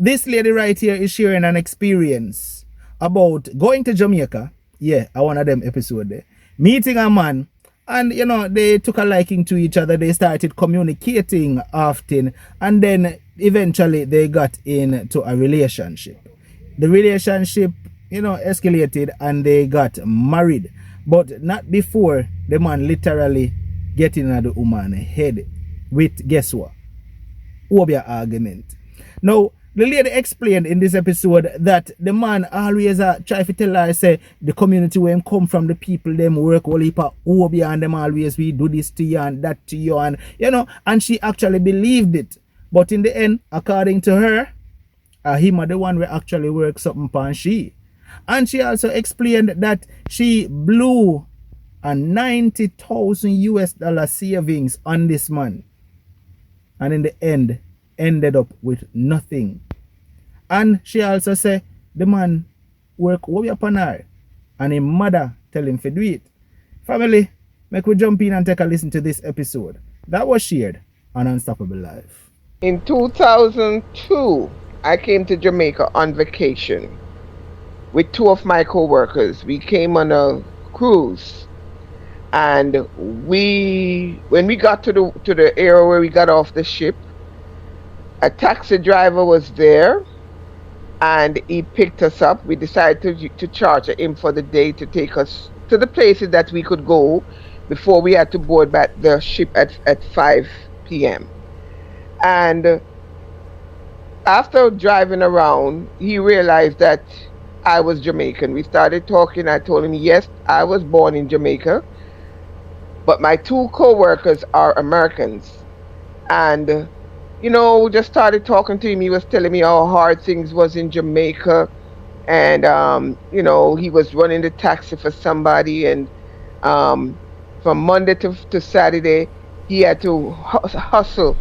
This lady right here is sharing an experience about going to Jamaica. Yeah, I one of them episode there. Meeting a man, and they took a liking to each other. They started communicating often, and then eventually they got into a relationship. The relationship, escalated, and they got married, but not before the man literally getting at the woman head with, guess what? Obia argument. Now, the lady explained in this episode that the man always try to tell her, say, the community where him come from, the people, them work all heap of Obia, and them always we do this to you and that to you, and and she actually believed it. But in the end, according to her, him are the one who actually work something upon she. And she also explained that she blew a 90,000 US dollar savings on this man, and in the end ended up with nothing. And she also said the man work way upon her, and his mother tell him to do it. Family, make we jump in and take a listen to this episode that was shared on Unstoppable Life. In 2002, I came to Jamaica on vacation with two of my co-workers. We came on a cruise, and when we got to the area where we got off the ship, a taxi driver was there, and he picked us up. We decided to charge him for the day to take us to the places that we could go before we had to board back the ship at 5 p.m. And after driving around, he realized that I was Jamaican. We started talking. I told him, yes, I was born in Jamaica, but my two co-workers are Americans. And, just started talking to him. He was telling me how hard things was in Jamaica. And, he was running the taxi for somebody. And from Monday to Saturday, he had to hustle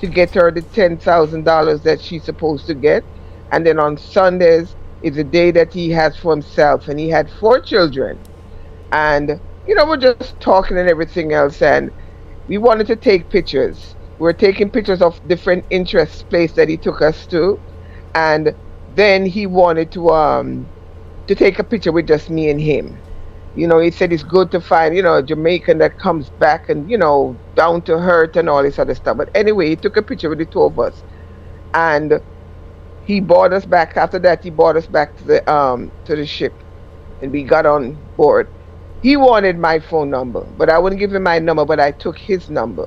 to get her the $10,000 that she's supposed to get. And then on Sundays is a day that he has for himself. And he had 4 children. And, we're just talking and everything else. And we wanted to take pictures. We were taking pictures of different interest place that he took us to. And then he wanted to take a picture with just me and him. He said it's good to find, a Jamaican that comes back and, down to earth and all this other stuff. But anyway, he took a picture with the two of us. And he brought us back. After that, he brought us back to the ship, and we got on board. He wanted my phone number, but I wouldn't give him my number, but I took his number.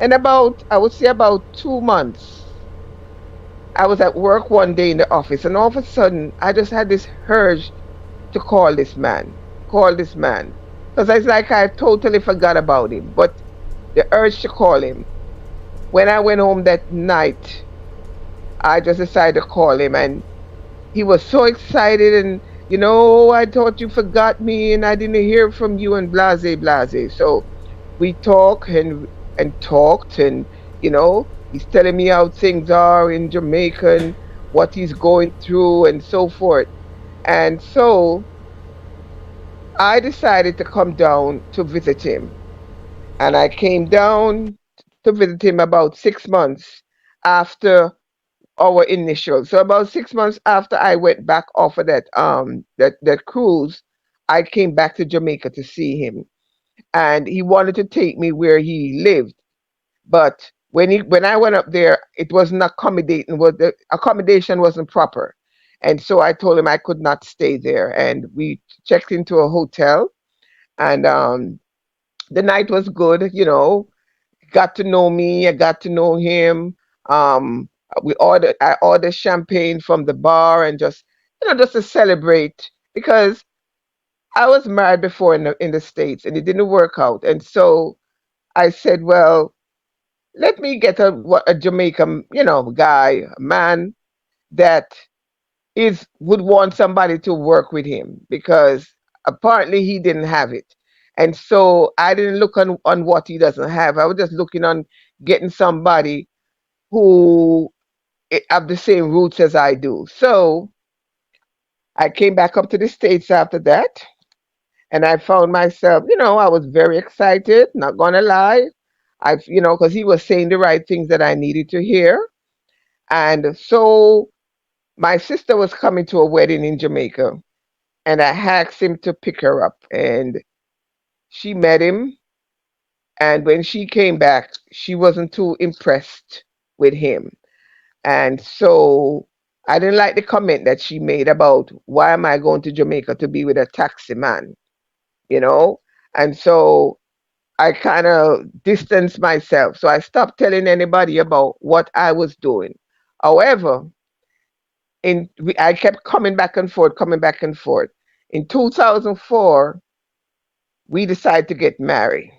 And I would say about 2 months, I was at work one day in the office, and all of a sudden, I just had this urge to call this man. Call this man. Because it's like I totally forgot about him. But the urge to call him. When I went home that night, I just decided to call him, and he was so excited, and I thought you forgot me and I didn't hear from you, and blase blase. So we talked and talked, and he's telling me how things are in Jamaica and what he's going through and so forth. And so I decided to come down to visit him. And I came down to visit him about 6 months after our initial. So about 6 months after I went back off of that cruise, I came back to Jamaica to see him. And he wanted to take me where he lived. But when I went up there, it wasn't accommodating. The accommodation wasn't proper, and so I told him I could not stay there. And we checked into a hotel, and the night was good. Got to know me. I got to know him. I ordered champagne from the bar, and just to celebrate, because I was married before in the States, and it didn't work out. And so I said, well, let me get a Jamaican, guy, a man that would want somebody to work with him, because apparently he didn't have it. And so I didn't look on what he doesn't have. I was just looking on getting somebody who have the same roots as I do. So I came back up to the States after that, and I found myself, I was very excited, not gonna lie. Because he was saying the right things that I needed to hear. And so my sister was coming to a wedding in Jamaica, and I asked him to pick her up. And she met him, and when she came back, she wasn't too impressed with him. And so I didn't like the comment that she made about why am I going to Jamaica to be with a taxi man, you know? And so I kind of distanced myself. So I stopped telling anybody about what I was doing. However, I kept coming back and forth, coming back and forth. In 2004, we decided to get married.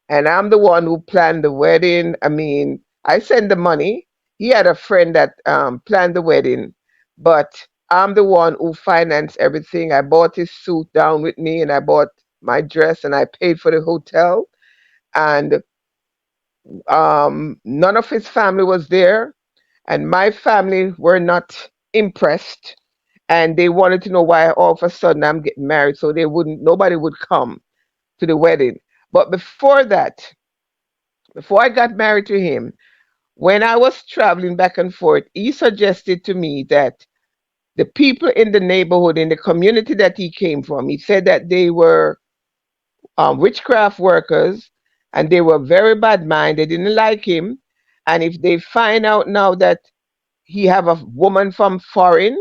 And I'm the one who planned the wedding. I mean, I send the money. He had a friend that planned the wedding, but I'm the one who financed everything. I bought his suit down with me, and I bought my dress, and I paid for the hotel. And none of his family was there, and my family were not impressed, and they wanted to know why all of a sudden I'm getting married, so nobody would come to the wedding. But before that, before I got married to him, when I was traveling back and forth, he suggested to me that the people in the neighborhood, in the community that he came from, he said that they were witchcraft workers, and they were very bad mind. They didn't like him. And if they find out now that he have a woman from foreign,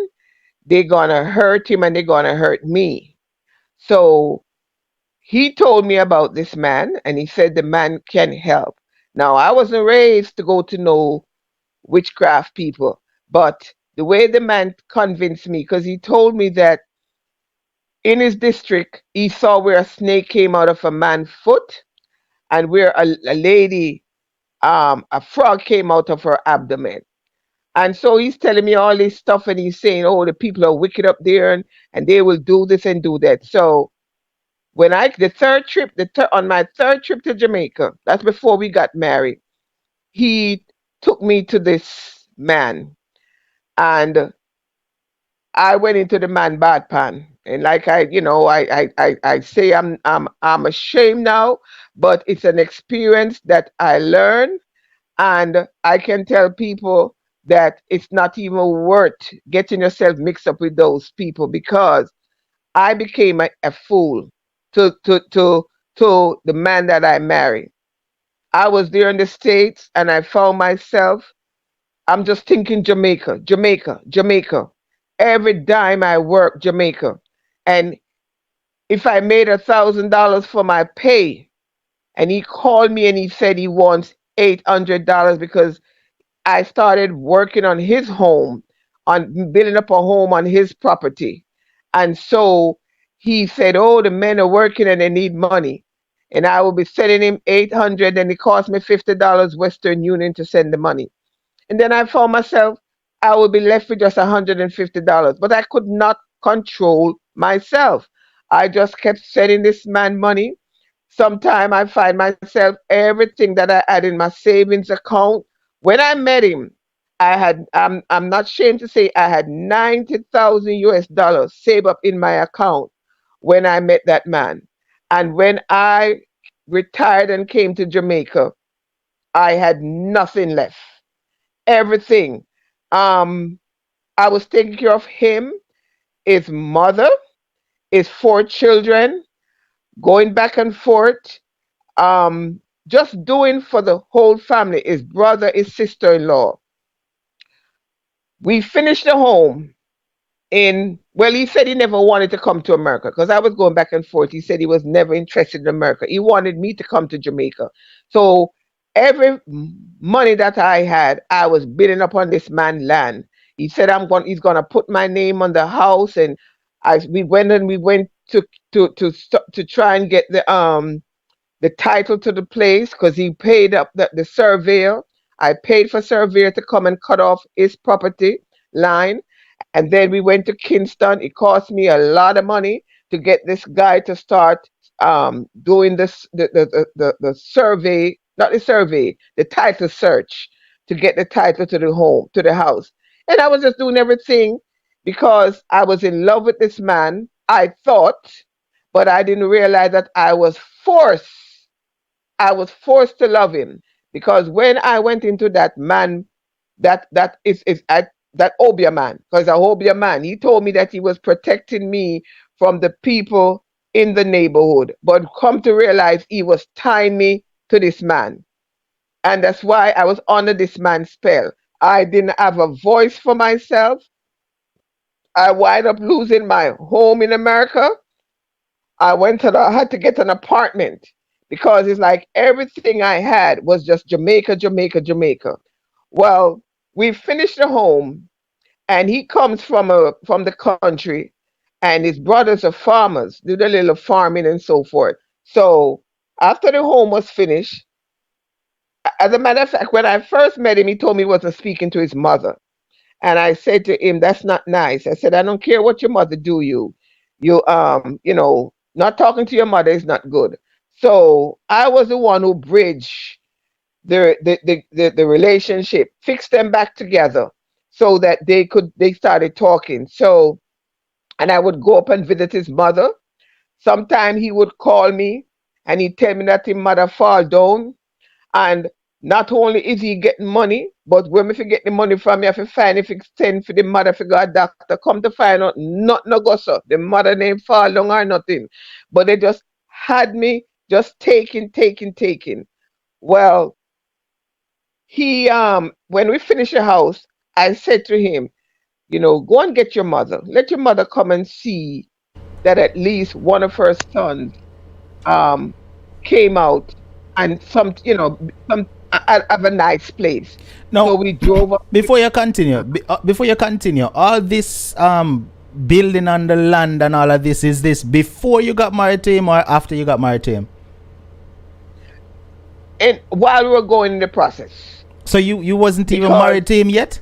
they're gonna hurt him and they're gonna hurt me. So he told me about this man, and he said the man can help. Now I wasn't raised to go to know witchcraft people, but the way the man convinced me, because he told me that in his district he saw where a snake came out of a man's foot, and where a lady, a frog came out of her abdomen. And so he's telling me all this stuff, and he's saying, oh, the people are wicked up there, and they will do this and do that. So when the third trip, on my third trip to Jamaica, that's before we got married, he took me to this man, and I went into the man bad pan. And like I say, I'm ashamed now, but it's an experience that I learned, and I can tell people that it's not even worth getting yourself mixed up with those people, because I became a fool to to to to the man that I married. I was there in the States, and I found myself, I'm just thinking Jamaica, Jamaica, Jamaica. Every dime I work, Jamaica. And if I made $1,000 for my pay, and he called me and he said he wants $800 because I started working on his home, on building up a home on his property. And so he said, oh, the men are working and they need money. And I will be sending him 800, and it cost me $50 Western Union to send the money. And then I found myself, I would be left with just $150. But I could not control myself. I just kept sending this man money. Sometime I find myself everything that I had in my savings account. When I met him, I'm not ashamed to say I had 90,000 US dollars saved up in my account when I met that man. And when I retired and came to Jamaica, I had nothing left. Everything. Um, I was taking care of him, his mother, his four children, going back and forth, just doing for the whole family, his brother, his sister-in-law. We finished the home well, he said he never wanted to come to America, because I was going back and forth. He said he was never interested in America. He wanted me to come to Jamaica. So every money that I had, I was bidding up on this man's land. He said he's gonna put my name on the house, and we went to try and get the title to the place, because he paid up the surveyor. I paid for surveyor to come and cut off his property line. And then we went to Kingston. It cost me a lot of money to get this guy to start doing this the survey, not the survey, the title search, to get the title to the home, to the house. And I was just doing everything because I was in love with this man, I thought, but I didn't realize that I was forced to love him, because when I went into that man that Obia man, because a Obia man, he told me that he was protecting me from the people in the neighborhood, but come to realize he was tying me to this man, and that's why I was under this man's spell. I didn't have a voice for myself. I wind up losing my home in America. I had to get an apartment because it's like everything I had was just Jamaica, Jamaica, Jamaica. Well, we finished the home, and he comes from the country, and his brothers are farmers, do the little farming and so forth. So after the home was finished, as a matter of fact, when I first met him, he told me he wasn't speaking to his mother. And I said to him, "That's not nice." I said, "I don't care what your mother do not talking to your mother is not good." So I was the one who bridged the relationship, fixed them back together so that they started talking. So, and I would go up and visit his mother. Sometime he would call me and he'd tell me that his mother fall down, and not only is he getting money, but when if he get the money from me, I have to find if it's send for the mother for go a doctor. Come to find out, not no go so. The mother name fall down or nothing. But they just had me just taking, taking, taking. Well, he when we finished the house, I said to him, go and get your mother. Let your mother come and see that at least one of her sons um came out, and some of a nice place. So Now, we drove up. before you continue, all this building on the land and all of this, is this before you got married to him or after you got married to him? And while we were going in the process, So you wasn't even because married to him yet?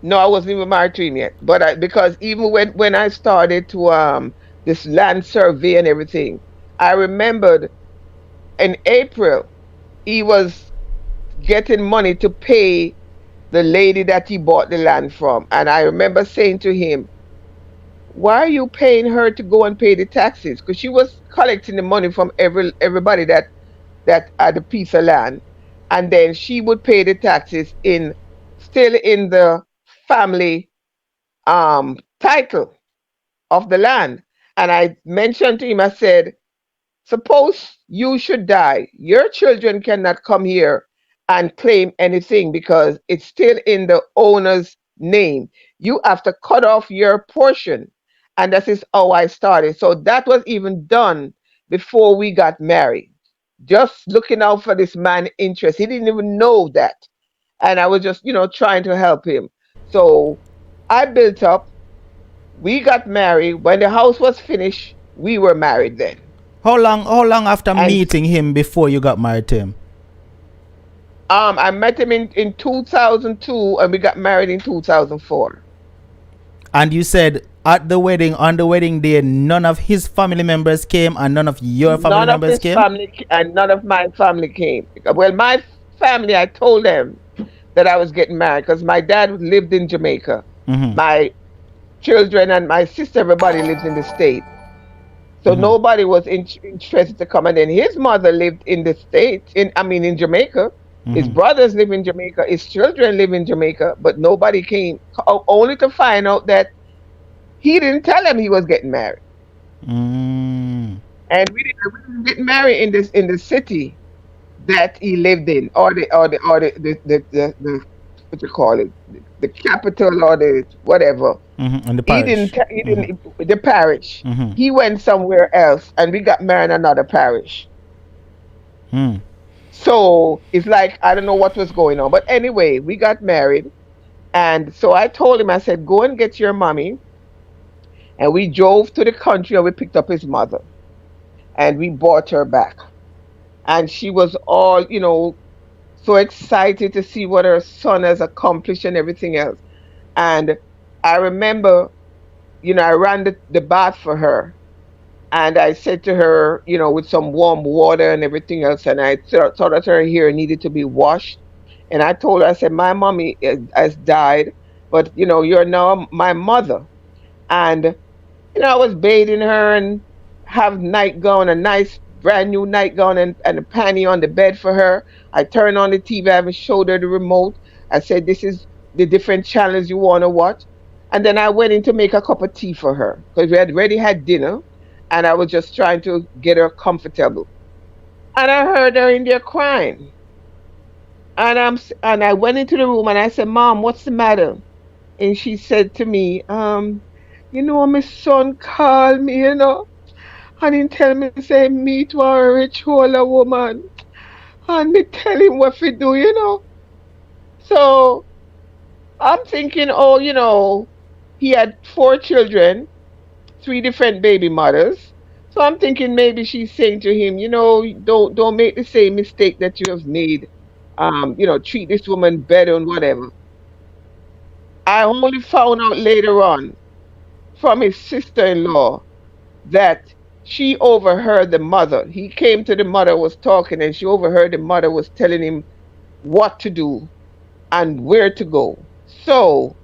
no, I wasn't even married to him yet. But because even when I started to this land survey and everything, I remembered in April he was getting money to pay the lady that he bought the land from, and I remember saying to him, "Why are you paying her to go and pay the taxes?" Because she was collecting the money from everybody that had a piece of land, and then she would pay the taxes in still in the family title of the land. And I mentioned to him, I said, "Suppose you should die, your children cannot come here and claim anything because it's still in the owner's name. You have to cut off your portion." And that is how I started. So that was even done before we got married. Just looking out for this man's interest. He didn't even know that. And I was just, trying to help him. So I built up. We got married. When the house was finished, we were married then. How long after And meeting him before you got married to him? I met him in 2002, and we got married in 2004. And you said on the wedding day, none of his family members came and none of your family None of members his came? family and none of my family came. Well, my family, I told them that I was getting married because my dad lived in Jamaica. Mm-hmm. My children and my sister, everybody lives in the States. So Mm-hmm. nobody was interested to come. And then his mother lived in the States, in Jamaica. His Mm-hmm. brothers live in Jamaica. His children live in Jamaica, but nobody came, only to find out that he didn't tell them he was getting married. Mm. And we didn't get married in the city that he lived in, or the what you call it, the capital, or the whatever. Mm-hmm. In the He didn't. parish. He Mm-hmm. didn't. The parish. Mm-hmm. He went somewhere else, and we got married in another parish. Mm. So it's like I don't know what was going on, but anyway, we got married, and so I told him, I said, "Go and get your mommy," and we drove to the country and we picked up his mother, and we brought her back, and she was all so excited to see what her son has accomplished and everything else. And I remember, I ran the bath for her. And I said to her, with some warm water and everything else, and I thought that her hair needed to be washed. And I told her, I said, "My mommy has died, but you're now my mother." And I was bathing her and have nightgown, a nice brand new nightgown, and a panty on the bed for her. I turned on the TV, I even showed her the remote. I said, this is the different channels you want to watch. And then I went in to make a cup of tea for her because we had already had dinner and I was just trying to get her comfortable. And I heard her in there crying. And I went into the room and I said, Mom, what's the matter? And she said to me, my son called me, and he tell me say meet a rich older woman. And me tell him what to do, So I'm thinking, oh, he had four children, three different baby mothers. So I'm thinking maybe she's saying to him, don't make the same mistake that you have made. Treat this woman better and whatever. I only found out later on from his sister-in-law that she overheard the mother. He came to the mother, was talking, and she overheard the mother was telling him what to do and where to go. So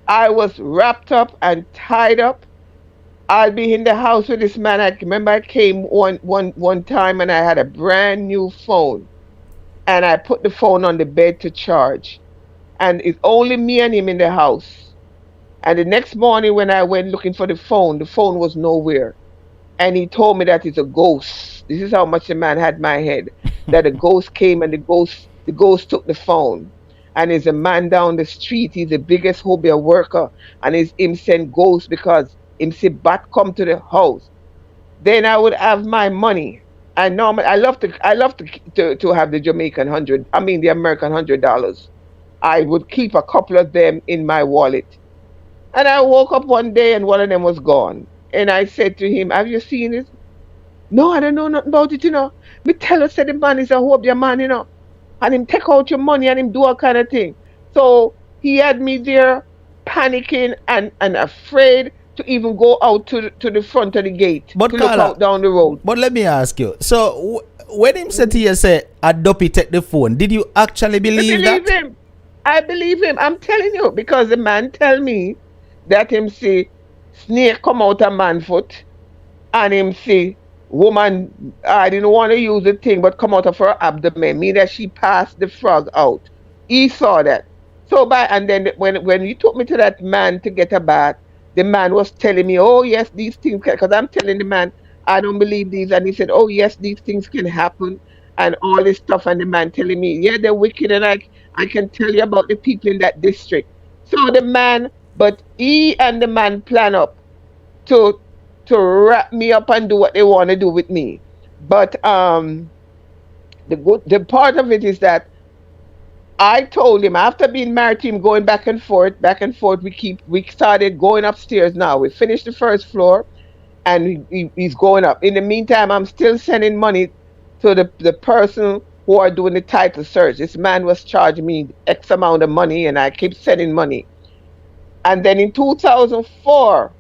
I was wrapped up and tied up. I'll be in the house with this man. I remember I came one time and I had a brand new phone. And I put the phone on the bed to charge. And it's only me and him in the house. And the next morning when I went looking for the phone was nowhere. And he told me that it's a ghost. This is how much the man had my head. That a ghost came and the ghost took the phone. And there's a man down the street. He's the biggest hobby worker, and he's him send ghosts because him say bat come to the house. Then I would have my money. I normally I love to have the Jamaican hundred. I mean the American $100. I would keep a couple of them in my wallet. And I woke up one day and one of them was gone. And I said to him, have you seen it? No, I don't know nothing about it. Me tell us that the man is a hope your man. And him take out your money and him do all kind of thing. So he had me there panicking and afraid to even go out to the front of the gate But to look Carla, out down the road. but let me ask you. So when him said to Mm. you, say, Adopi take the phone, did you actually I believe believe that? him. I believe him. I'm telling you because the man tell me that him see snake come out a man foot and him see woman. I didn't want to use the thing, but come out of her abdomen. Mean that she passed the frog out. He saw that. So and then when you took me to that man to get a bath, the man was telling me, oh yes, these things because I'm telling the man I don't believe these, and he said, oh yes, these things can happen and all this stuff, and the man telling me, yeah, they're wicked, and I can tell you about the people in that district. So the man, but he and the man plan up to wrap me up and do what they want to do with me. But the part of it is that I told him after being married to him, going back and forth. We started going upstairs. Now we finished the first floor, and he's going up. In the meantime, I'm still sending money to the person who are doing the title search. This man was charging me X amount of money, and I keep sending money. And then in 2004,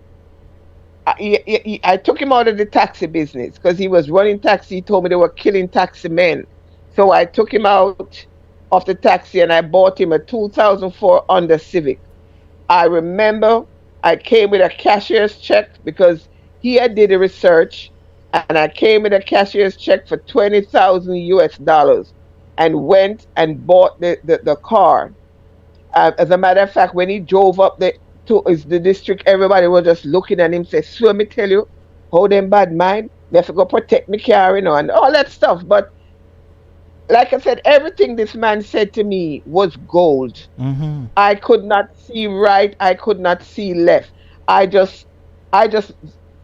I took him out of the taxi business because he was running taxi. He told me they were killing taxi men. So I took him out of the taxi and I bought him a 2004 Honda Civic. I remember I came with a cashier's check because he had did the research, and I came with a cashier's check for 20,000 US dollars and went and bought the car. As a matter of fact, when he drove up the district, everybody was just looking at him, say, "So me tell you, how them bad mind, me have to go protect me car, and all that stuff." But like I said, everything this man said to me was gold. Mm-hmm. I could not see right, I could not see left. I just, I just,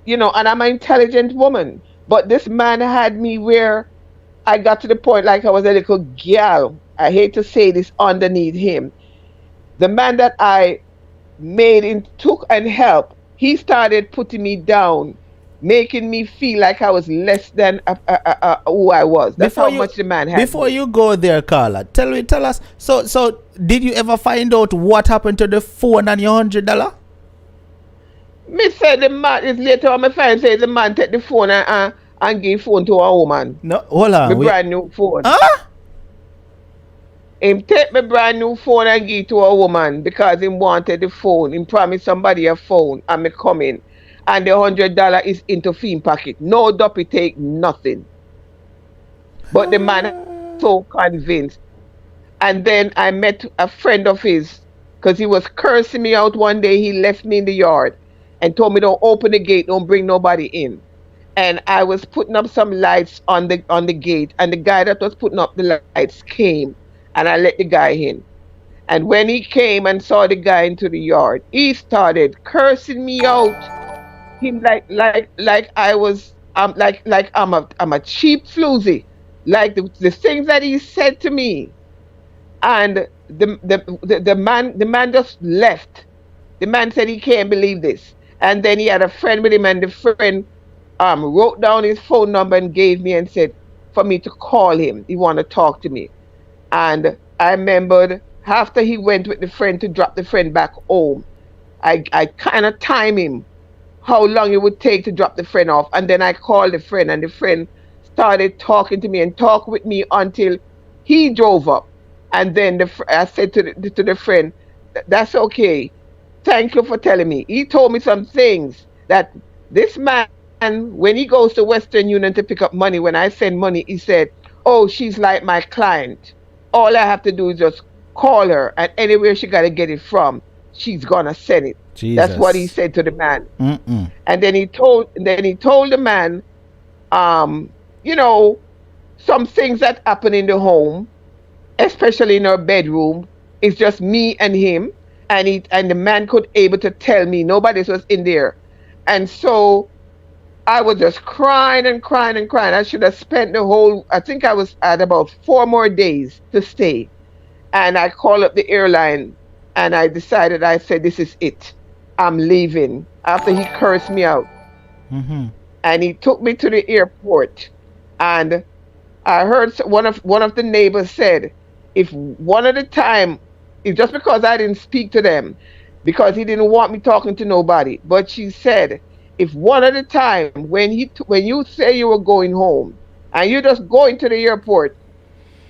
and I'm an intelligent woman, but this man had me where I got to the point like I was a little gal. I hate to say this underneath him. The man that I made and took and helped, he started putting me down, making me feel like I was less than who I was. That's Before how you much the man had before me. you go there, Carla, tell us. So did you ever find out what happened to the phone and your $100? Me said the man is later on. My friend said the man take the phone and give phone to a woman. No, hold My on. Wait. brand new phone. Huh? Him take my brand new phone and give to a woman because him wanted the phone. Him promised somebody a phone and me coming. And the $100 is into film pocket. No duppy take nothing. But the man so convinced. And then I met a friend of his because he was cursing me out one day. He left me in the yard and told me don't open the gate, don't bring nobody in. And I was putting up some lights on the gate, and the guy that was putting up the lights came, and I let the guy in. And when he came and saw the guy into the yard, he started cursing me out. Him like I was like I'm a cheap floozy. Like the things that he said to me, and the man just left. The man said he can't believe this, and then he had a friend with him, and the friend wrote down his phone number and gave me and said for me to call him. He want to talk to me, and I remembered after he went with the friend to drop the friend back home. I kind of time him how long it would take to drop the friend off. And then I called the friend, and the friend started talking to me and talked with me until he drove up. And then I said to the friend, "That's okay. Thank you for telling me." He told me some things that this man, when he goes to Western Union to pick up money, when I send money, he said, "Oh, she's like my client. All I have to do is just call her, and anywhere she got to get it from, she's going to send it." That's what he Jesus. said to the man. Mm-mm. And then he told the man, you know, some things that happen in the home, especially in our bedroom, it's just me and him. And the man could able to tell me nobody else was in there. And so I was just crying and crying and crying. I should have spent the whole, I think I was at about 4 more days to stay. And I called up the airline, and I decided, I said, this is it. I'm leaving. After he cursed me out. Mm-hmm. And he took me to the airport. And I heard one of the neighbors said, if one at a time, it's just because I didn't speak to them, because he didn't want me talking to nobody. But she said, if one at a time, when you say you were going home, and you just go into the airport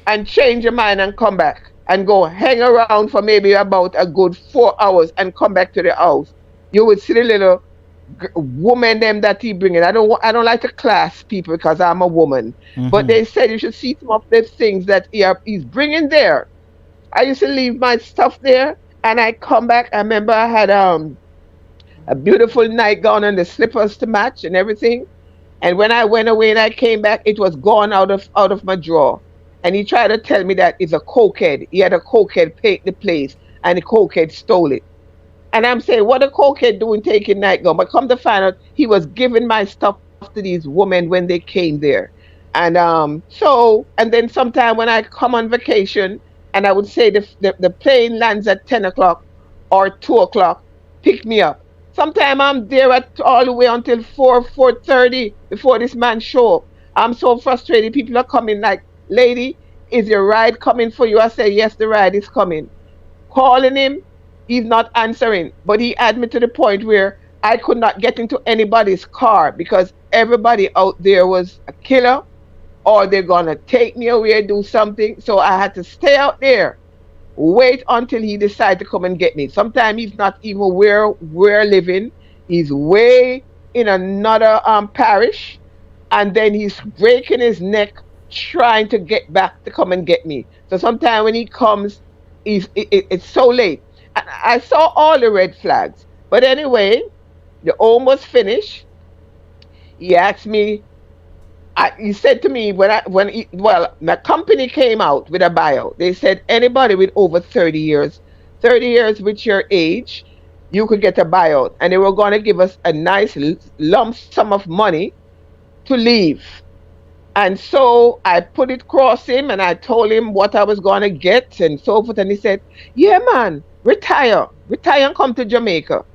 and change your mind and come back and go hang around for maybe about a good 4 hours and come back to the house, you would see the little woman them that he bringing. I don't like to class people because I'm a woman, but Mm-hmm. they said you should see some of the things that he's bringing there. I used to leave my stuff there, and I come back. I remember I had a beautiful nightgown and the slippers to match and everything. And when I went away and I came back, it was gone out of my drawer. And he tried to tell me that it's a cokehead. He had a cokehead paint the place, and the cokehead stole it. And I'm saying, what a cokehead doing taking nightgown? But come to find out, he was giving my stuff to these women when they came there. And then sometime when I come on vacation, and I would say the plane lands at 10 o'clock or 2 o'clock, pick me up. Sometime I'm there at all the way until 4:30 before this man show up. I'm so frustrated. People are coming like, "Lady, is your ride coming for you?" I say, "Yes, the ride is coming." Calling him, he's not answering. But he had me to the point where I could not get into anybody's car because everybody out there was a killer, or they're gonna take me away and do something. So I had to stay out there, wait until he decided to come and get me. Sometimes he's not even where we're living. He's way in another parish, and then he's breaking his neck trying to get back to come and get me. So sometimes when he comes, it's so late. And I saw all the red flags. But anyway, the almost finished. He asked me, he said to me well, my company came out with a bio. They said anybody with over 30 years, 30 years with your age, you could get a buyout. And they were going to give us a nice lump sum of money to leave. And so I put it across him, and I told him what I was going to get and so forth. And he said, "Yeah, man, retire. Retire and come to Jamaica."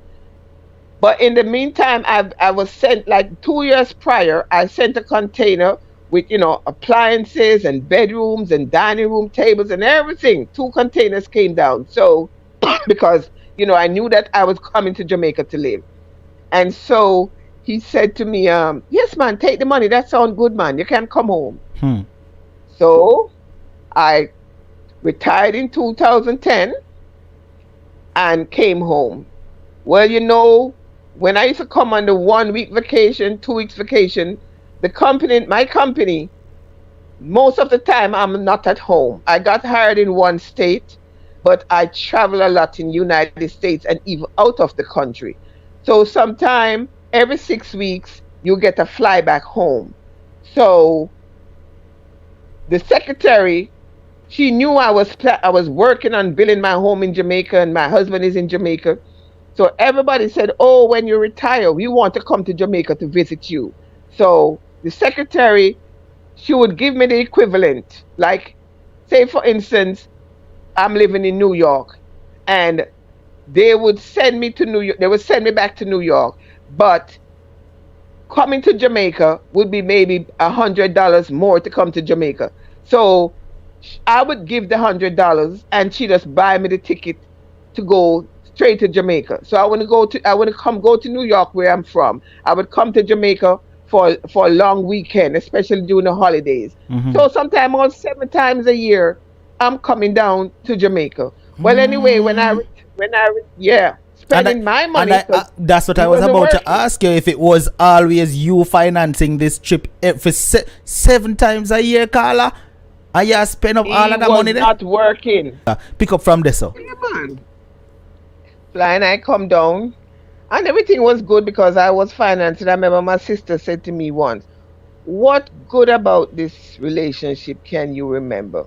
But in the meantime, I was sent like 2 years prior, I sent a container with, appliances and bedrooms and dining room tables and everything. Two containers came down. So, because, I knew that I was coming to Jamaica to live. And so he said to me, "Yes, man, take the money. That sounds good, man. You can come home." Hmm. So I retired in 2010 and came home. Well, when I used to come on the 1 week vacation, 2 weeks vacation, my company most of the time I'm not at home. I got hired in one state, but I travel a lot in United States and even out of the country. So sometime every 6 weeks you get a fly back home. So the secretary, she knew I was working on building my home in Jamaica and my husband is in Jamaica. So everybody said, "Oh, when you retire, we want to come to Jamaica to visit you." So the secretary, she would give me the equivalent. Like, say for instance, I'm living in New York and they would send me to New York, they would send me back to New York, but coming to Jamaica would be maybe $100 more to come to Jamaica. So I would give the $100 and she just buy me the ticket to go straight to Jamaica. So I want to come go to New York where I'm from. I would come to Jamaica for a long weekend, especially during the holidays. Mm-hmm. So sometime on 7 times a year, I'm coming down to Jamaica. Well, anyway, Mm. yeah, And I, spending my and money because that's what he I was wasn't about to working. ask you, if it was always you financing this trip for 7 times a year, Carla, and you spend up all He of that was money there. not working. Pick up from this, so. Yeah, man. Flying, I come down, and everything was good because I was financing. I remember my sister said to me once, "What good about this relationship can you remember?"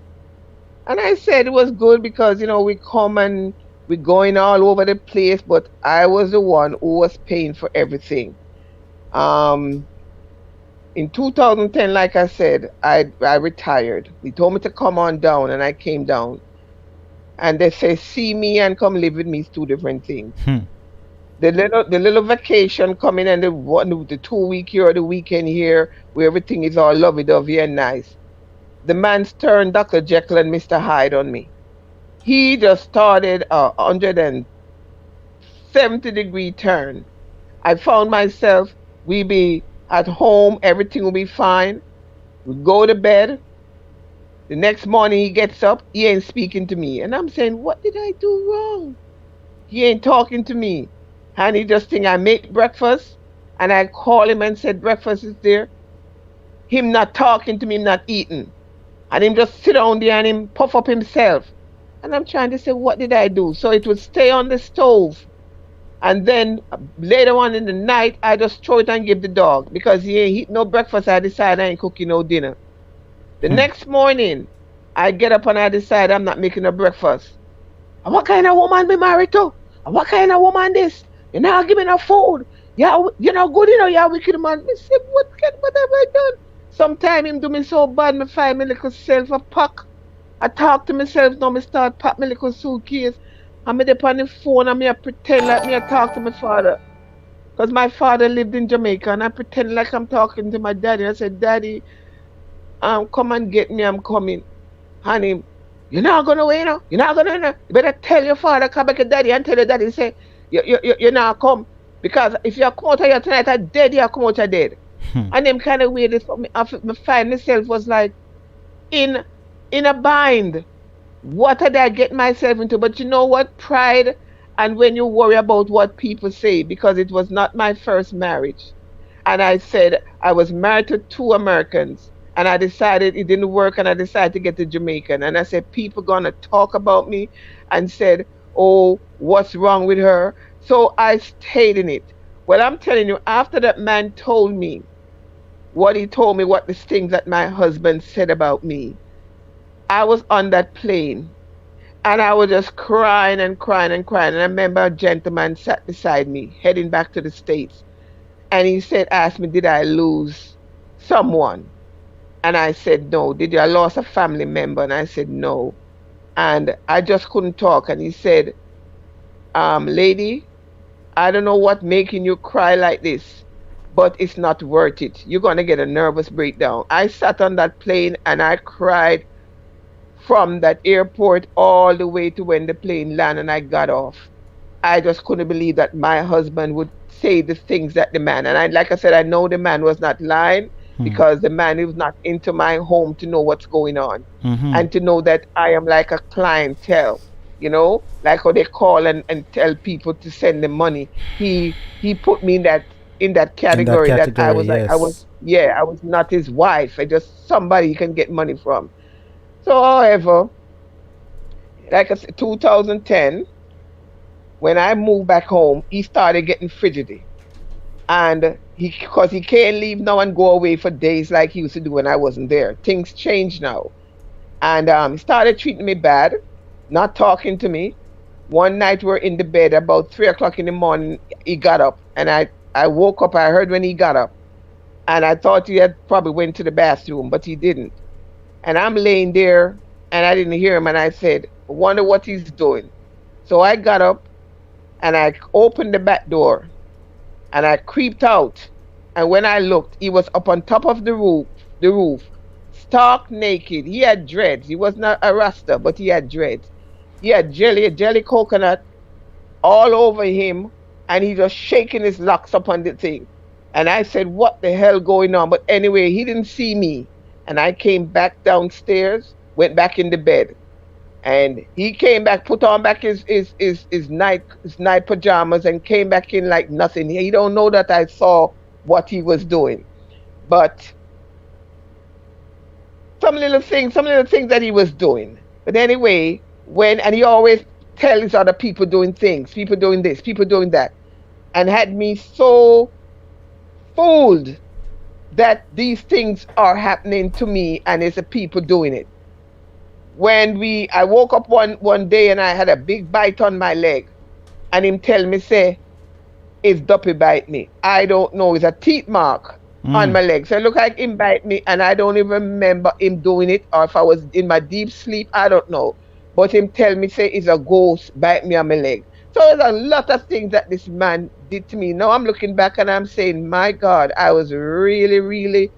And I said it was good because, we come and we're going all over the place, but I was the one who was paying for everything. Um, in 2010, like I said, I retired. They told me to come on down, and I came down. And they say, see me and come live with me is two different things. Hmm. The little vacation coming and the 2 week here or the weekend here where everything is all lovey dovey and nice. The man's turned Dr. Jekyll and Mr. Hyde on me. He just started a 170-degree turn. I found myself, we be at home, everything will be fine. We go to bed. The next morning he gets up, he ain't speaking to me. And I'm saying, what did I do wrong? He ain't talking to me. And he just think I make breakfast and I call him and said breakfast is there. Him not talking to me, him not eating. And him just sit down there and him puff up himself. And I'm trying to say, what did I do? So it would stay on the stove. And then later on in the night, I just throw it and give the dog because he ain't eat no breakfast. I decide I ain't cooking no dinner. The Hmm. next morning, I get up and I decide I'm not making a breakfast. And what kind of woman be married to? And what kind of woman this? You not give me no food. Yeah, you know good, yeah, wicked man. Me say, what have I done? Sometime him do me so bad, me find me little self a pack. I talk to myself now, me start pack me little suitcase. And me dep on the phone and me a pretend like me a talk to my father. Because my father lived in Jamaica and I pretend like I'm talking to my daddy. I said, Daddy, come and get me, I'm coming. Honey, you're not gonna win, you're not gonna win. You better tell your father, come back to daddy and tell your daddy, say, you're not come. Because if you come out of here tonight, I dead, you come out of dead. Hmm. And them kind of weird, for me, I find myself was like in in a bind. What did I get myself into? But you know what? Pride and when you worry about what people say, because it was not my first marriage. And I said I was married to two Americans. And I decided it didn't work and I decided to get to Jamaican. And I said, people gonna talk about me and said, oh, what's wrong with her? So I stayed in it. Well, I'm telling you, after that man told me what he told me, what the things that my husband said about me, I was on that plane and I was just crying and crying and crying. And I remember a gentleman sat beside me, heading back to the States. And he said, asked me, did I lose someone? And I said, no. Did I lose a family member? And I said, no. And I just couldn't talk. And he said, lady, I don't know what making you cry like this, but it's not worth it. You're going to get a nervous breakdown. I sat on that plane and I cried from that airport all the way to when the plane landed and I got off. I just couldn't believe that my husband would say the things that the man, and like I said, I know the man was not lying Hmm. because the man is not into my home to know what's going on Mm-hmm. and to know that I am like a clientele, like how they call and tell people to send them money. He put me in that in that In that category that I category, was like, yes. I was not his wife. I just somebody he can get money from. So, however, like I said, 2010, when I moved back home, he started getting frigidity. And because he can't leave now and go away for days like he used to do when I wasn't there. Things changed now. And he started treating me bad, not talking to me. One night we're in the bed about 3 o'clock in the morning. He got up, and I woke up. I heard when he got up, and I thought he had probably went to the bathroom, but he didn't. And I'm laying there, and I didn't hear him. And I said, "Wonder what he's doing." So I got up and I opened the back door and I creeped out. And when I looked, he was up on top of the roof, stark naked. He had dreads. He was not a rasta, but he had dreads. He had jelly coconut all over him, and he just shaking his locks up on the thing. And I said, "What the hell going on?" But anyway, he didn't see me. And I came back downstairs, went back in the bed. And he came back, put on back his night pajamas, and came back in like nothing. He don't know that I saw what he was doing, but some little things that he was doing. But anyway, when and he always tells other people doing things, people doing this, people doing that, and had me so fooled that these things are happening to me and it's the people doing it. I woke up one day and I had a big bite on my leg, and him tell me say it's Duppy bite me. I don't know. It's a teeth mark on Mm. my leg. So it look like him bite me, and I don't even remember him doing it, or if I was in my deep sleep, I don't know. But him tell me say it's a ghost bite me on my leg. So there's a lot of things that this man did to me. Now I'm looking back and I'm saying, my God, I was really, really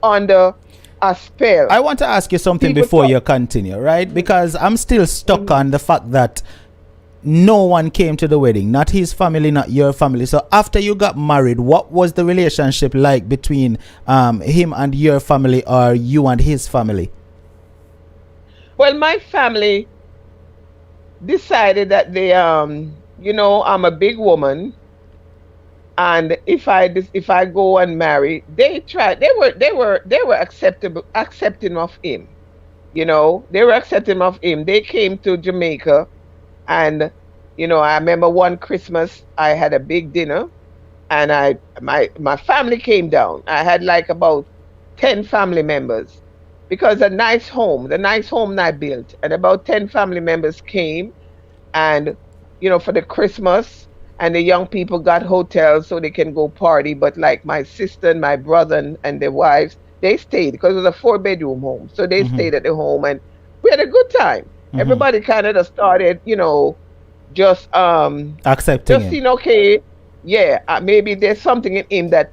under a spell. I want to ask you something People before talk. you continue, right? Because I'm still stuck Mhm. on the fact that no one came to the wedding, not his family, not your family. So after you got married, what was the relationship like between him and your family, or you and his family? Well, my family decided that I'm a big woman, and if I go and marry, they were accepting of him. They were accepting of him. They came to Jamaica, and I remember one Christmas I had a big dinner, and my family came down. I had like about 10 family members, because the nice home that I built, and about 10 family members came, and for the Christmas, and the young people got hotels so they can go party. But like my sister and my brother and their wives, they stayed because it was a four-bedroom home, so they Mm-hmm. stayed at the home, and we had a good time. Mm-hmm. Everybody kind of just started, just Accepting just him. seeing, okay, yeah, maybe there's something in him that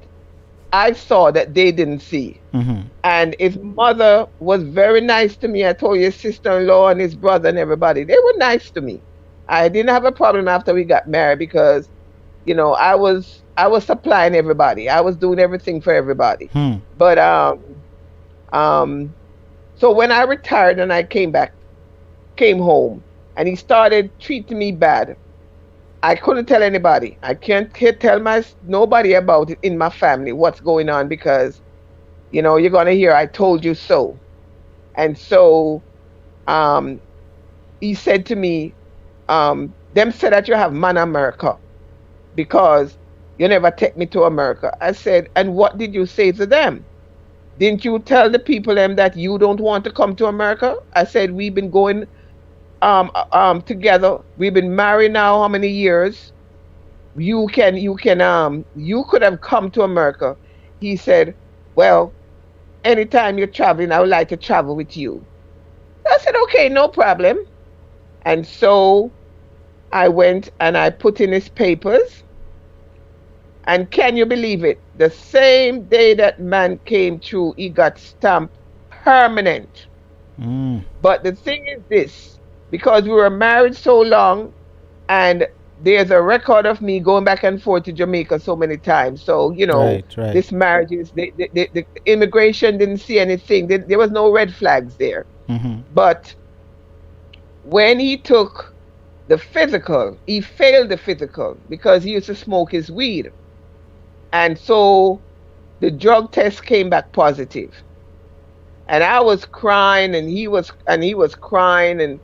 I saw that they didn't see. Mm-hmm. And his mother was very nice to me. I told you, his sister-in-law and his brother and everybody, they were nice to me. I didn't have a problem after we got married, because I was supplying everybody. I was doing everything for everybody. Hmm. But um so when I retired and I came home, and he started treating me bad, I couldn't tell anybody. I can't tell nobody about it in my family what's going on, because you're gonna hear I told you so. And so um he said to me, them said that you have man America, because you never take me to America. I said, and what did you say to them? Didn't you tell the people them that you don't want to come to America? I said, we've been going together. We've been married now how many years? You could have come to America. He said, well, anytime you're traveling, I would like to travel with you. I said, okay, no problem. And so I went and I put in his papers. And can you believe it? The same day that man came through, he got stamped permanent. Mm. But the thing is this, because we were married so long, and there's a record of me going back and forth to Jamaica so many times. So, Right, right. this marriage is, the immigration didn't see anything. There was no red flags there. Mm-hmm. But when he took the physical, he failed the physical because he used to smoke his weed. And so the drug test came back positive. And I was crying and he was crying and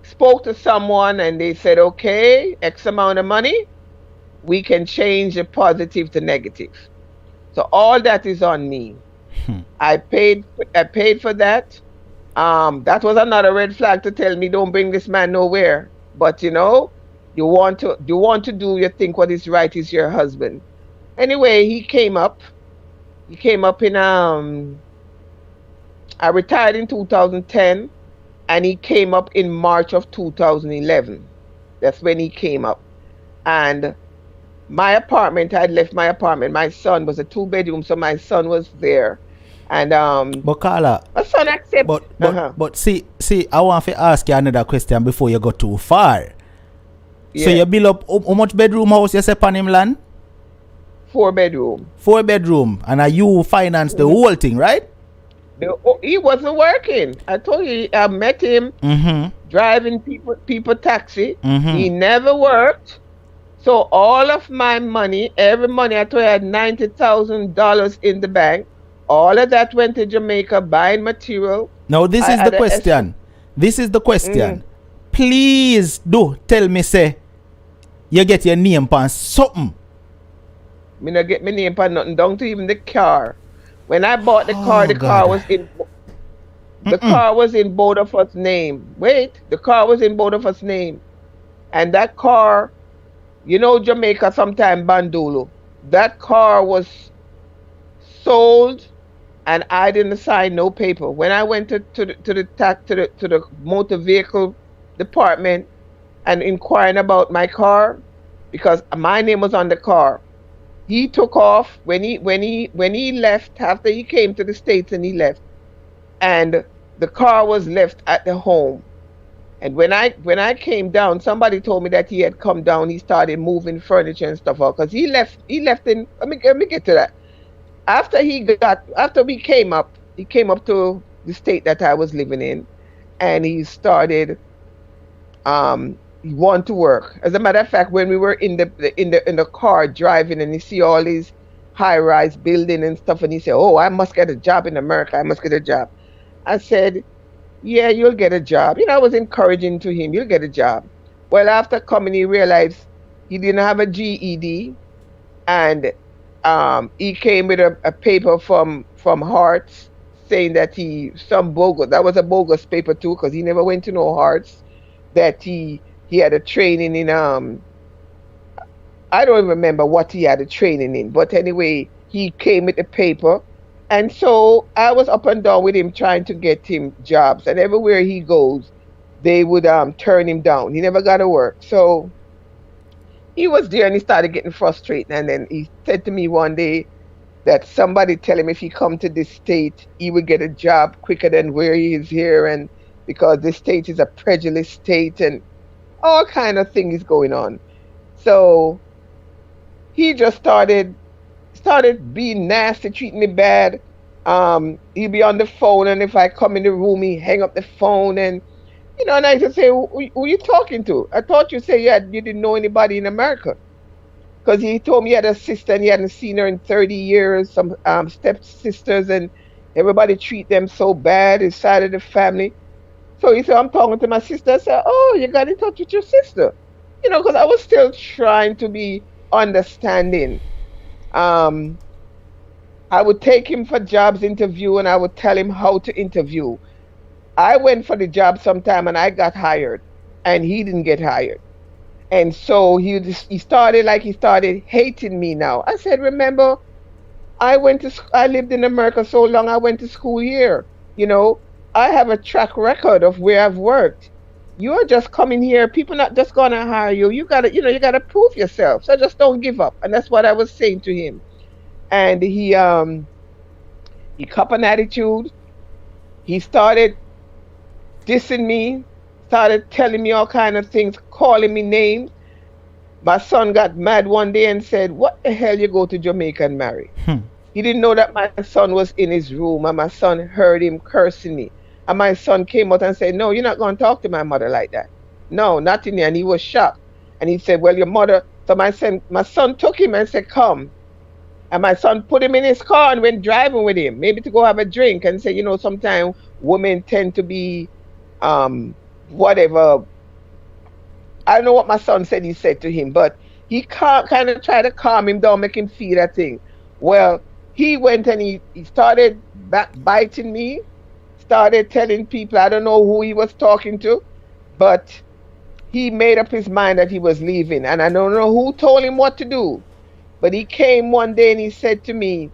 spoke to someone and they said, okay, X amount of money, we can change the positive to negative. So all that is on me. I paid for that. That was another red flag to tell me don't bring this man nowhere. But you want to do, you think what is right is your husband. Anyway, he came up. He came up in I retired in 2010 and he came up in March of 2011. That's when he came up. And my apartment, I'd left my apartment. My son was a two-bedroom, so my son was there. And But Carla, my son accepted. but see, I want to ask you another question before you go too far. So Yeah, you build up how much bedroom house you say on him land? four-bedroom. 4 bedroom, and you finance the Mhm. whole thing, right? He wasn't working. I told you, I met him Mm-hmm. driving people taxi. Mm-hmm. He never worked. So all of my money, every money, I told you I had $90,000 in the bank. All of that went to Jamaica buying material. Now this I is the had a escort. question. This is the question. Mm, Please do tell me, say you get your name on something. me not get my name on nothing, down to even the car. When I bought the car, Oh the car God. was in the Mm-mm. car was in both of us' name. Wait, the car was in both of us' name. And that car, Jamaica sometime Bandulu. That car was sold and I didn't sign no paper. When I went to the motor vehicle department and inquiring about my car, because my name was on the car, he took off when he left after he came to the States and he left, and the car was left at the home. And when I came down, somebody told me that he had come down. He started moving furniture and stuff out because he left in. Let me get to that. After he came up to the state that I was living in, and he started he want to work. As a matter of fact, when we were in the car driving, and you see all these high rise building and stuff, and he said, "Oh, I must get a job in America. I must get a job." I said, "Yeah, you'll get a job." I was encouraging to him, "You'll get a job." Well, after coming, he realized he didn't have a GED, and he came with a paper from Hearts saying that some bogus, that was a bogus paper too, because he never went to no Hearts, that he had a training in I don't even remember what he had a training in, but anyway, he came with the paper. And so I was up and down with him trying to get him jobs, and everywhere he goes, they would turn him down. He never got to work. So he was there and he started getting frustrated. And then he said to me one day that somebody tell him if he come to this state, he would get a job quicker than where he is here, and because this state is a prejudiced state and all kind of things going on. So he just started being nasty, treating me bad. He'd be on the phone, and if I come in the room, he hang up the phone, and I just say, who you talking to? I thought you said you didn't know anybody in America, because he told me he had a sister and he hadn't seen her in 30 years. Some step sisters, and everybody treat them so bad. His side of the family. So he said, I'm talking to my sister. I said, oh, you got in touch with your sister, because I was still trying to be understanding. Um, I would take him for jobs interview and I would tell him how to interview. I went for the job sometime and I got hired and he didn't get hired. And so he started hating me now. I said, remember, I lived in America so long, I went to school here. You know, I have a track record of where I've worked. You're just coming here, people not just gonna hire you. You gotta prove yourself. So just don't give up. And that's what I was saying to him. And he cop an attitude. He started dissing me, started telling me all kind of things, calling me names. My son got mad one day and said, what the hell you go to Jamaica and marry? He didn't know that my son was in his room and my son heard him cursing me. And my son came out and said, no, you're not going to talk to my mother like that. No, not in here. And he was shocked. And he said, well, your mother. So my son took him and said, come. And my son put him in his car and went driving with him, maybe to go have a drink, and say, sometimes women tend to be, um, whatever. I don't know what my son said he said to him, but he kind of tried to calm him down, make him feel that thing. Well, he went and he started biting me, started telling people, I don't know who he was talking to, but he made up his mind that he was leaving. And I don't know who told him what to do, but he came one day and he said to me,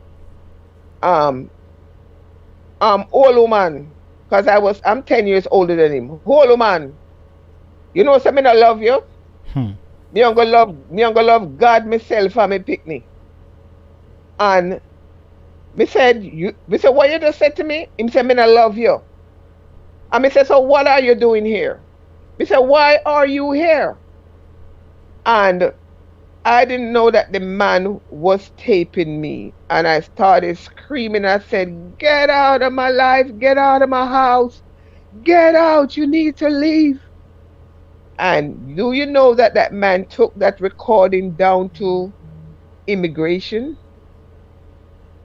um, old woman, because I'm 10 years older than him. Old woman, something I love you. Hmm. Me I'm gonna love God myself and me pick me. And me said, what you just said to me? Him said, me I love you. And me said, so what are you doing here? Me said, why are you here? And I didn't know that the man was taping me. And I started screaming. I said, get out of my life, get out of my house, get out, you need to leave. And do you know that that man took that recording down to immigration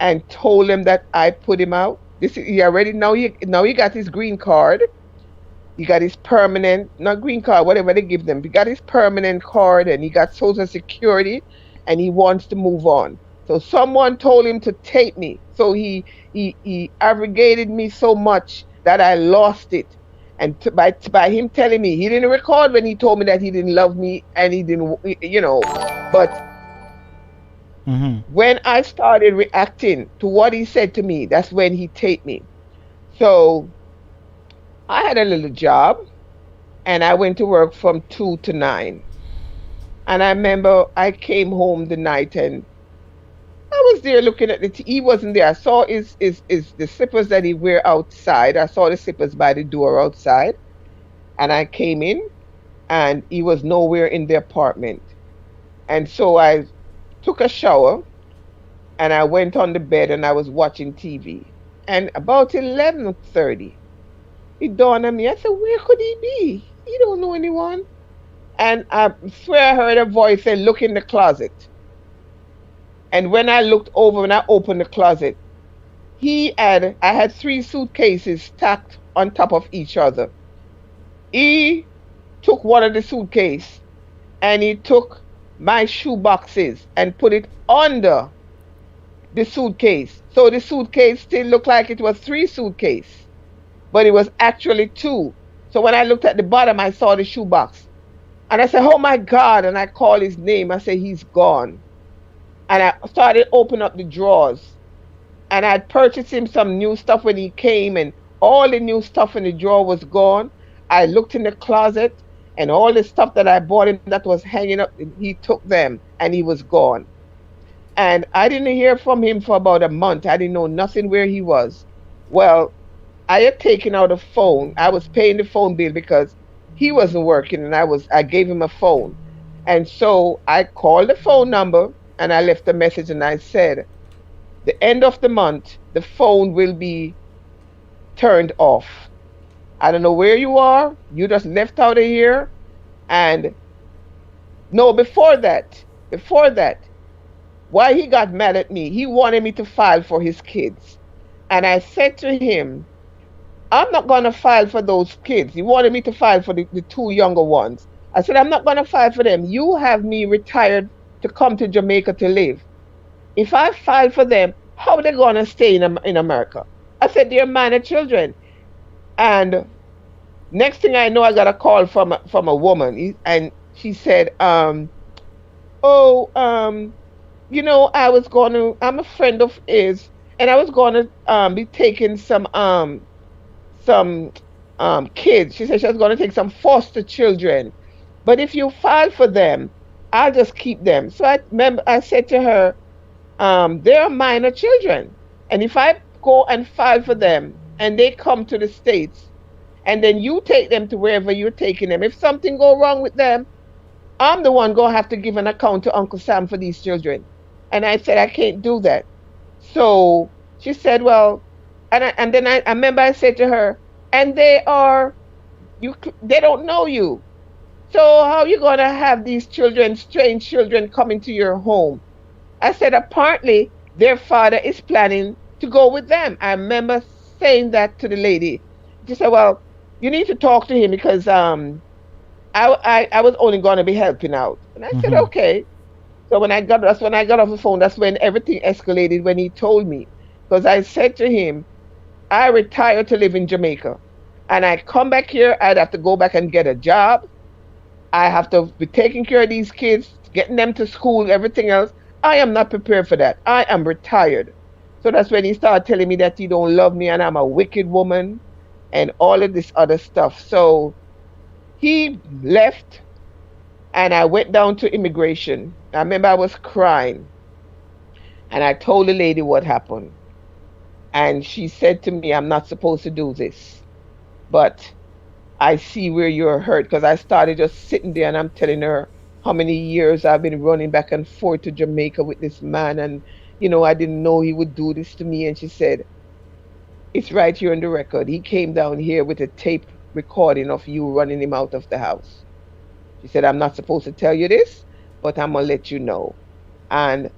and told him that I put him out? He already now he got his green card. He got his permanent, not green card, whatever they give them. He got his permanent card and he got social security and he wants to move on. So someone told him to tape me. So he abrogated me so much that I lost it. And by him telling me, he didn't record when he told me that he didn't love me and he didn't, but Mm-hmm. when I started reacting to what he said to me, that's when he taped me. So I had a little job and I went to work from 2 to 9. And I remember I came home the night and I was there looking at he wasn't there. I saw his the slippers that he wear outside. I saw the slippers by the door outside. And I came in and he was nowhere in the apartment. And so I took a shower and I went on the bed and I was watching TV. And about 11:30, it dawned on me. I said, where could he be? He don't know anyone. And I swear I heard a voice say, look in the closet. And when I looked over and I opened the closet, I had 3 suitcases stacked on top of each other. He took one of the suitcases and he took my shoe boxes and put it under the suitcase. So the suitcase still looked like it was 3 suitcases, but it was actually 2. So when I looked at the bottom, I saw the shoebox. And I said, oh my God. And I called his name. I said, he's gone. And I started opening up the drawers. And I'd purchased him some new stuff when he came, and all the new stuff in the drawer was gone. I looked in the closet, and all the stuff that I bought him that was hanging up, he took them, and he was gone. And I didn't hear from him for about a month. I didn't know nothing where he was. Well, I had taken out a phone. I was paying the phone bill because he wasn't working, and I gave him a phone. And so I called the phone number and I left a message and I said, the end of the month, the phone will be turned off. I don't know where you are. You just left out of here. And no, before that, why he got mad at me, he wanted me to file for his kids. And I said to him, I'm not going to file for those kids. He wanted me to file for the 2 younger ones. I said, I'm not going to file for them. You have me retired to come to Jamaica to live. If I file for them, how are they going to stay in America? I said, they're minor children. And next thing I know, I got a call from a woman. And she said, oh, I'm a friend of his, and I was going to be taking some kids. She said she was going to take some foster children. But if you file for them, I'll just keep them. So I remember I said to her, they're minor children. And if I go and file for them and they come to the States and then you take them to wherever you're taking them, if something go wrong with them, I'm the one going to have to give an account to Uncle Sam for these children. And I said, I can't do that. So she said, well, and then I remember I said to her, and they don't know you. So how are you going to have these children, strange children, coming to your home? I said, apparently their father is planning to go with them. I remember saying that to the lady. She said, "Well, you need to talk to him because I was only going to be helping out." And I said, Mm-hmm. "Okay." So when I got off the phone, that's when everything escalated when he told me. Because I said to him, I retired to live in Jamaica. And I come back here, I'd have to go back and get a job. I have to be taking care of these kids, getting them to school, everything else. I am not prepared for that. I am retired. So that's when he started telling me that he don't love me and I'm a wicked woman and all of this other stuff. So he left and I went down to immigration. I remember I was crying and I told the lady what happened. And she said to me, I'm not supposed to do this, but I see where you're hurt because I started just sitting there and I'm telling her how many years I've been running back and forth to Jamaica with this man. And, I didn't know he would do this to me. And she said, it's right here on the record. He came down here with a tape recording of you running him out of the house. She said, I'm not supposed to tell you this, but I'm going to let you know. And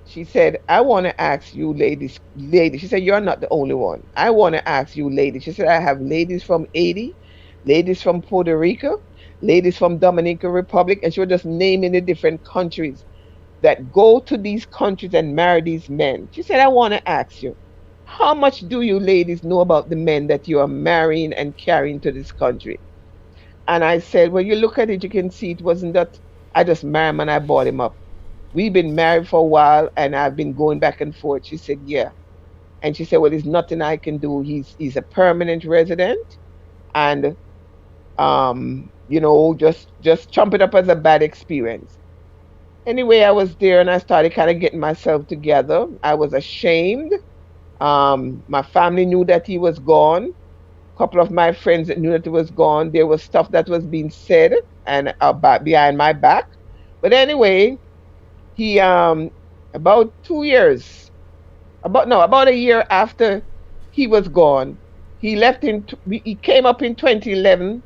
she said, I want to ask you ladies. She said, you're not the only one. I want to ask you ladies. She said, I have ladies from Haiti, ladies from Puerto Rico, ladies from Dominican Republic. And she was just naming the different countries that go to these countries and marry these men. She said, I want to ask you, how much do you ladies know about the men that you are marrying and carrying to this country? And I said, when you look at it, you can see it wasn't that I just married him and I bought him up. We've been married for a while and I've been going back and forth. She said, yeah. And she said, well, there's nothing I can do. He's a permanent resident and just chump it up as a bad experience. Anyway, I was there and I started kind of getting myself together. I was ashamed. My family knew that he was gone. A couple of my friends that knew that he was gone. There was stuff that was being said and about behind my back. But anyway, he about 2 years, about a year after he was gone, he left he came up in 2011,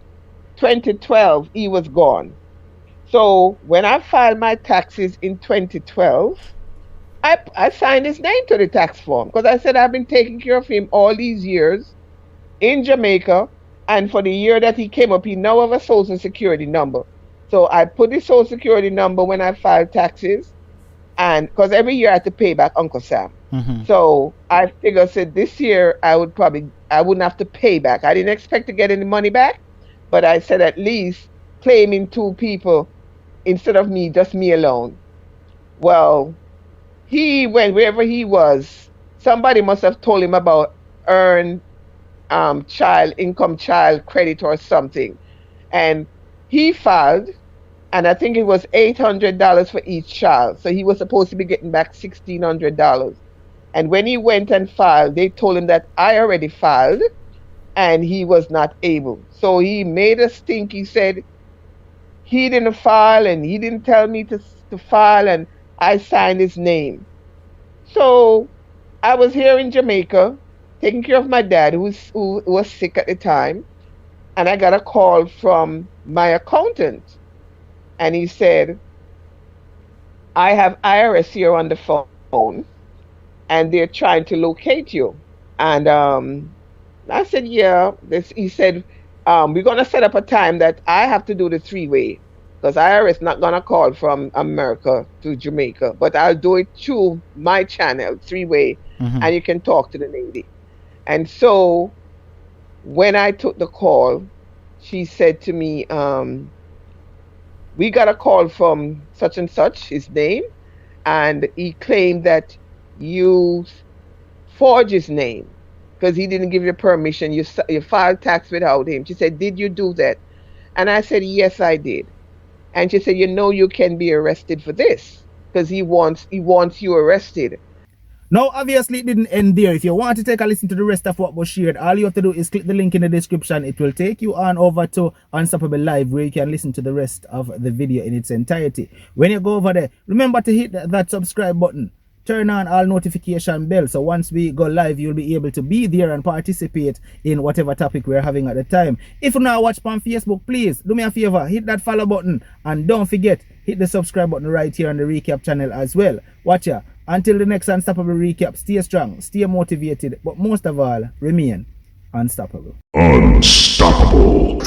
2012, he was gone. So when I filed my taxes in 2012, I signed his name to the tax form because I said I've been taking care of him all these years in Jamaica. And for the year that he came up, he now have a social security number. So I put his social security number when I filed taxes. And because every year I had to pay back Uncle Sam. Mm-hmm. So I figured said this year I wouldn't have to pay back. I didn't expect to get any money back, but I said at least claiming two people instead of me, just me alone. Well, he went wherever he was. Somebody must have told him about earned child credit or something. And he filed and I think it was $800 for each child. So he was supposed to be getting back $1,600. And when he went and filed, they told him that I already filed and he was not able. So he made a stink. He said he didn't file and he didn't tell me to file and I signed his name. So I was here in Jamaica taking care of my dad who was sick at the time. And I got a call from my accountant and he said, I have IRS here on the phone and they're trying to locate you. And I said, yeah. He said, we're going to set up a time that I have to do the three-way because IRS not going to call from America to Jamaica, but I'll do it through my channel, three-way, Mm-hmm. and you can talk to the lady. And so when I took the call, she said to me, we got a call from such and such, his name, and he claimed that you forged his name because he didn't give you permission. You filed tax without him. She said, did you do that? And I said, yes, I did. And she said, you can be arrested for this because he wants you arrested. Now, obviously, it didn't end there. If you want to take a listen to the rest of what was shared, all you have to do is click the link in the description. It will take you on over to Unstoppable Live where you can listen to the rest of the video in its entirety. When you go over there, remember to hit that subscribe button. Turn on all notification bell so once we go live you'll be able to be there and participate in whatever topic we're having at the time. If you now watch on Facebook, please do me a favor, hit that follow button and don't forget hit the subscribe button right here on the recap channel as well. Watch ya. Until the next Unstoppable recap, stay strong, stay motivated, but most of all, remain unstoppable. Unstoppable.